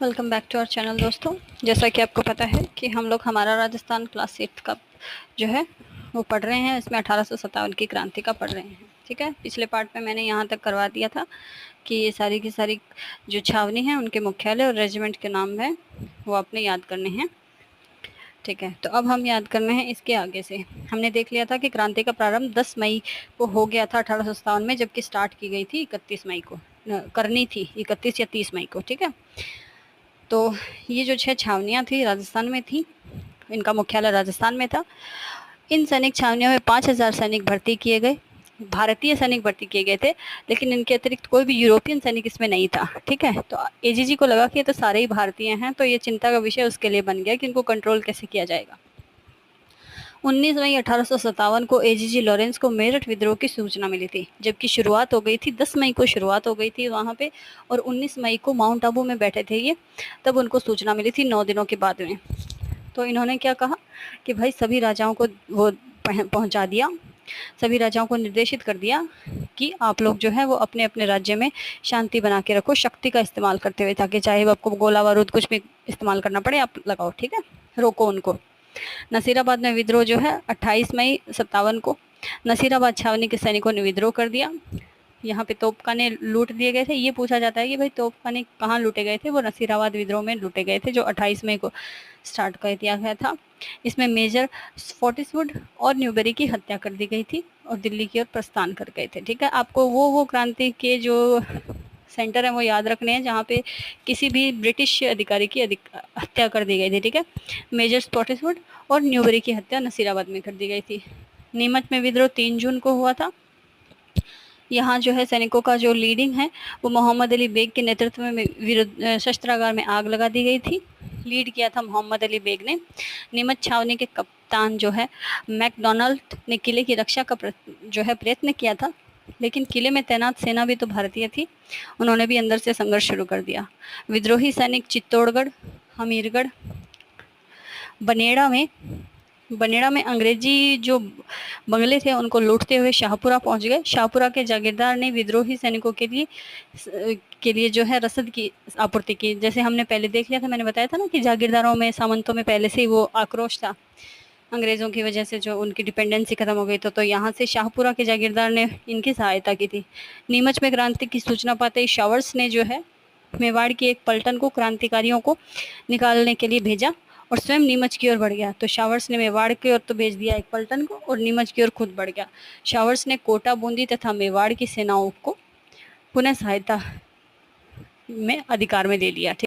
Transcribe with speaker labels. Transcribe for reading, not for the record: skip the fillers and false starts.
Speaker 1: Welcome back to our channel दोस्तों। जैसा कि आपको पता है कि हम लोग हमारा राजस्थान क्लास 8 का जो है वो पढ़ रहे हैं। इसमें 1857 की क्रांति का पढ़ रहे हैं। ठीक है, पिछले पार्ट में मैंने यहाँ तक करवा दिया था कि ये सारी की सारी जो छावनी है उनके मुख्यालय और रेजिमेंट के नाम है वो आपने याद करने हैं। ठीक है, तो अब हम याद करने हैं इसके आगे से। हमने देख लिया था कि क्रांति का प्रारंभ 10 मई को हो गया था 1857 में, जबकि स्टार्ट की गई थी 31 मई को, करनी थी 31 या 30 मई को। ठीक है, तो ये जो 6 छावनियाँ थी राजस्थान में थी, इनका मुख्यालय राजस्थान में था। इन सैनिक छावनियों में 5000 सैनिक भर्ती किए गए, भारतीय सैनिक भर्ती किए गए थे, लेकिन इनके अतिरिक्त कोई भी यूरोपियन सैनिक इसमें नहीं था। ठीक है, तो एजीजी को लगा कि ये तो सारे ही भारतीय हैं, तो ये चिंता का विषय उसके लिए बन गया कि इनको कंट्रोल कैसे किया जाएगा। 19 मई 1857 को एजीजी लॉरेंस को मेरठ विद्रोह की सूचना मिली थी, जबकि शुरुआत हो गई थी 10 मई को शुरुआत हो गई थी वहाँ पे, और 19 मई को माउंट आबू में बैठे थे ये, तब उनको सूचना मिली थी 9 दिनों के बाद में। तो इन्होंने क्या कहा कि भाई सभी राजाओं को वो पहुंचा दिया, सभी राजाओं को निर्देशित कर दिया कि आप लोग जो है वो अपने अपने राज्य में शांति बना के रखो, शक्ति का इस्तेमाल करते हुए, ताकि चाहे आपको गोला बारूद कुछ भी इस्तेमाल करना पड़े आप लगाओ। ठीक है, रोको उनको। नसीराबाद में विद्रोह जो है 28 मई 57 को नसीराबाद छावनी के सैनिकों ने विद्रोह कर दिया। यहाँ पे तोपखाने लूट दिए गए थे। ये पूछा जाता है कि भाई तोपखाने कहाँ लूटे गए थे। वो नसीराबाद विद्रोह में लूटे गए थे, जो 28 मई को स्टार्ट कर दिया गया था। इसमें मेजर फोर्टिसवुड और न्यूबेरी की हत्या कर दी गई थी और दिल्ली की ओर प्रस्थान कर गए थे। ठीक है, आपको वो क्रांति के जो सेंटर है वो याद रखने हैं जहाँ पे किसी भी ब्रिटिश अधिकारी की हत्या कर दी गई थी। ठीक है, मेजर स्पॉटिसवुड और न्यूबेरी की हत्या नसीराबाद में कर दी गई थी। नीमच में विद्रोह 3 जून को हुआ था। यहाँ जो है सैनिकों का जो लीडिंग है वो मोहम्मद अली बेग के नेतृत्व में शस्त्रागार में आग लगा दी गई थी। लीड किया था मोहम्मद अली बेग ने। नीमच छावनी के कप्तान जो है मैकडोनाल्ड ने किले की रक्षा का जो है प्रयत्न किया था, लेकिन किले में तैनात सेना भी तो भारतीय थी, उन्होंने भी अंदर से संघर्ष शुरू कर दिया। विद्रोही सैनिक चित्तौड़गढ़, हमीरगढ़, बनेड़ा में अंग्रेजी जो बंगले थे उनको लूटते हुए शाहपुरा पहुंच गए। शाहपुरा के जागीरदार ने विद्रोही सैनिकों के लिए जो है रसद की आपूर्ति की। जैसे हमने पहले देख लिया था, मैंने बताया था ना कि जागीरदारों में, सामंतों में पहले से ही वो आक्रोश था अंग्रेजों की वजह से, जो उनकी डिपेंडेंसी खत्म हो गई। तो यहाँ से शाहपुरा के जागीरदार ने इनकी सहायता की थी। नीमच में क्रांति की सूचना पाते ही शावर्स ने जो है मेवाड़ की एक पलटन को क्रांतिकारियों को निकालने के लिए भेजा और स्वयं नीमच की ओर बढ़ गया। तो शावर्स ने मेवाड़ की ओर तो भेज दिया एक पलटन को, और नीमच की ओर खुद बढ़ गया। शावर्स ने कोटा, बूंदी तथा मेवाड़ की सेनाओं को पुनः सहायता में अधिकार में ले लिया।